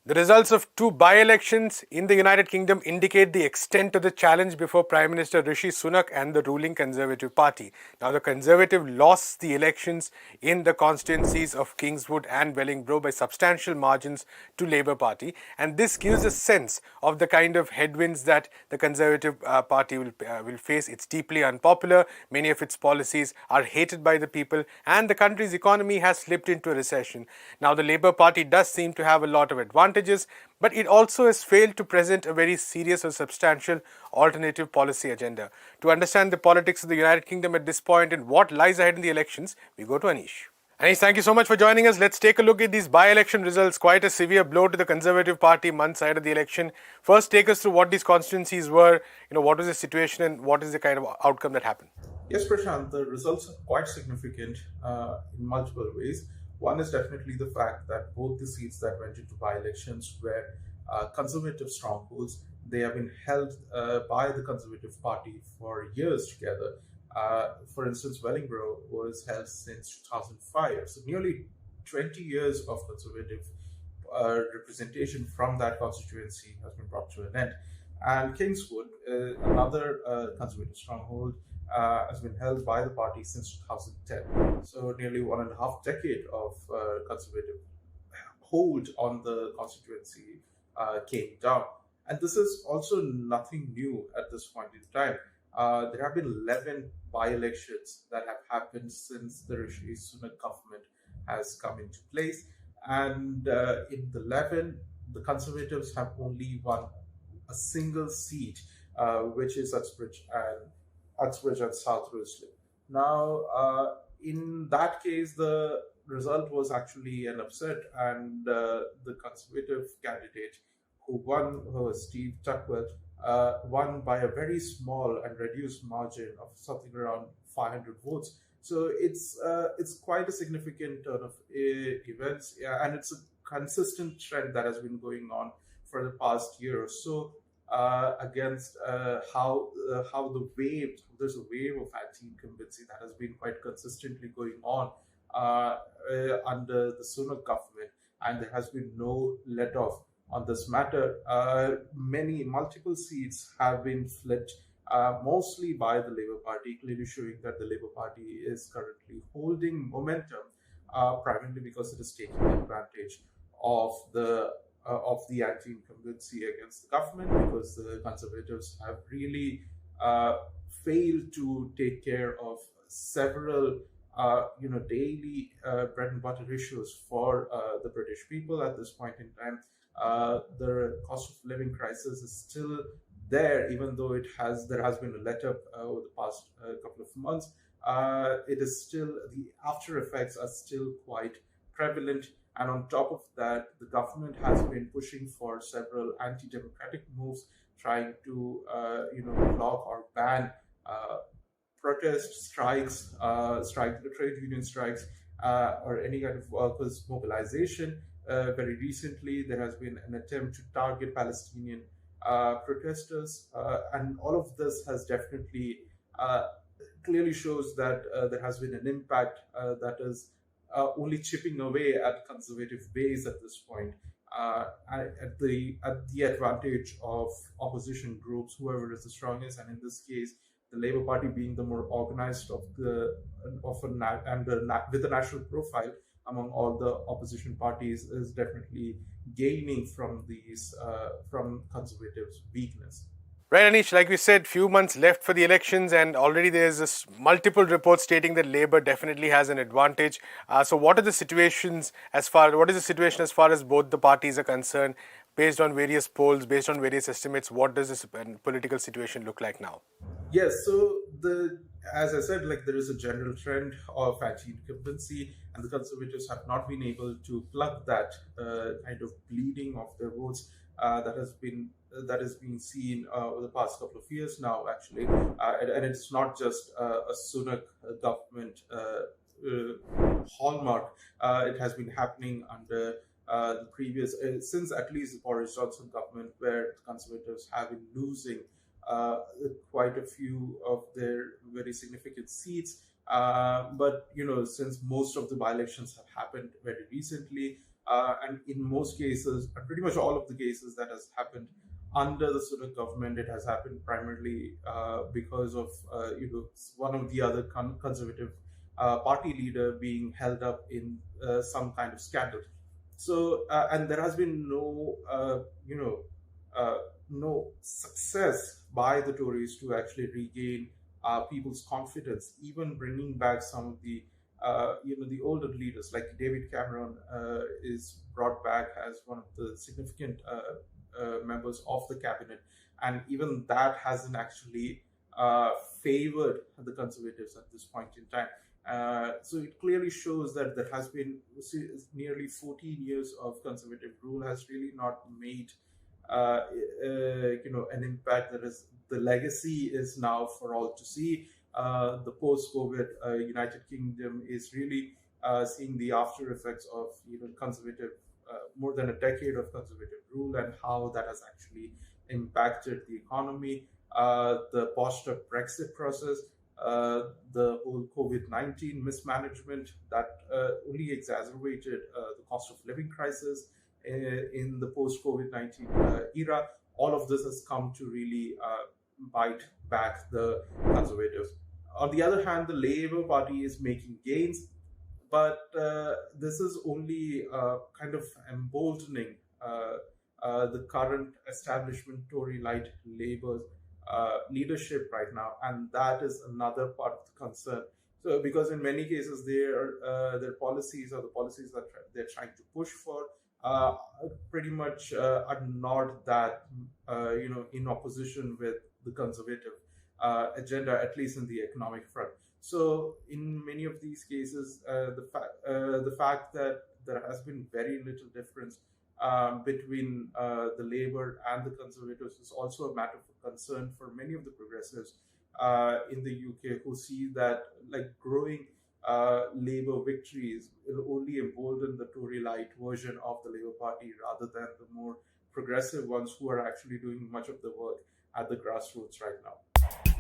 The results of two by-elections in the United Kingdom indicate the extent of the challenge before Prime Minister Rishi Sunak and the ruling Conservative Party. Now, the Conservative lost the elections in the constituencies of Kingswood and Wellingborough by substantial margins to Labour Party, and this gives a sense of the kind of headwinds that the Conservative Party will face. It's deeply unpopular. Many of its policies are hated by the people, and the country's economy has slipped into a recession. Now, the Labour Party does seem to have a lot of advantages, but it also has failed to present a very serious or substantial alternative policy agenda. To understand the politics of the United Kingdom at this point and what lies ahead in the elections, we go to Anish. Anish, thank you so much for joining us. Let's take a look at these by-election results. Quite a severe blow to the Conservative Party months ahead of the election. First, take us through what these constituencies were, what was the situation and what is the kind of outcome that happened? Yes, Prashant, the results are quite significant in multiple ways. One is definitely the fact that both the seats that went into by-elections were Conservative strongholds. They have been held by the Conservative Party for years together. For instance, Wellingborough was held since 2005, so nearly 20 years of Conservative representation from that constituency has been brought to an end. And Kingswood, another Conservative stronghold, has been held by the party since 2010. So nearly 1.5 decade of Conservative hold on the constituency came down. And this is also nothing new at this point in time. There have been 11 by-elections that have happened since the Rishi Sunak government has come into place. And in the 11, the Conservatives have only won a single seat, which is Uxbridge and South Ruislip. Now, in that case, the result was actually an upset, and the Conservative candidate who won, who was Steve Tuckwell, won by a very small and reduced margin of something around 500 votes. So it's quite a significant turn of events, and it's a consistent trend that has been going on for the past year or so. Against how there's a wave of anti-incumbency that has been quite consistently going on under the Sunak government, and there has been no let off on this matter. Multiple seats have been flipped, mostly by the Labour Party, clearly showing that the Labour Party is currently holding momentum, primarily because it is taking advantage of the anti-incumbency against the government, because the Conservatives have really failed to take care of several daily bread and butter issues for the British people at this point in time. The cost of living crisis is still there, even though there has been a let-up over the past couple of months. It is still, the after effects are still quite prevalent. And on top of that, the government has been pushing for several anti-democratic moves, trying to block or ban protest strikes, trade union strikes, or any kind of workers' mobilization. Very recently, there has been an attempt to target Palestinian protesters, and all of this has definitely clearly shows that there has been an impact that is only chipping away at Conservative base at this point, at the advantage of opposition groups, whoever is the strongest, and in this case, the Labour Party being the more organized with a national profile among all the opposition parties, is definitely gaining from Conservatives' weakness. Right, Anish, like we said, few months left for the elections, and already there's multiple reports stating that Labour definitely has an advantage. So what is the situation as far as both the parties are concerned, based on various polls, based on various estimates? What does this political situation look like now? Yes, so as I said, there is a general trend of anti-incumbency, and the Conservatives have not been able to plug that kind of bleeding of their votes that is being seen over the past couple of years now, actually, and it's not just a Sunak government hallmark. It has been happening under the previous, since at least the Boris Johnson government, where the Conservatives have been losing quite a few of their very significant seats. But since most of the by-elections have happened very recently, And in most cases, pretty much all of the cases that has happened under the Sunak government, it has happened primarily because of one of the other conservative party leader being held up in some kind of scandal. So and there has been uh, no success by the Tories to actually regain people's confidence, even bringing back some of the the older leaders like David Cameron is brought back as one of the significant members of the cabinet, and even that hasn't actually uh, favored the Conservatives at this point in time. So it clearly shows that there has been nearly 14 years of Conservative rule has really not made an impact. That is, the legacy is now for all to see. The post-COVID United Kingdom is really seeing the after effects of conservative, more than a decade of conservative rule, and how that has actually impacted the economy, the post-Brexit process, the whole COVID-19 mismanagement that only exacerbated the cost of living crisis in the post COVID-19 era. All of this has come to really bite back the Conservatives. On the other hand, the Labour Party is making gains, but this is only kind of emboldening the current establishment Tory light Labour's leadership right now, and that is another part of the concern. So, because in many cases, their policies or the policies that they're trying to push for uh, pretty much are not that in opposition with the conservative agenda, at least in the economic front. So, in many of these cases, the fact that there has been very little difference between the Labour and the Conservatives is also a matter of concern for many of the progressives in the UK, who see that like growing Labour victories will only embolden the Tory light version of the Labour Party rather than the more progressive ones who are actually doing much of the work at the grassroots right now.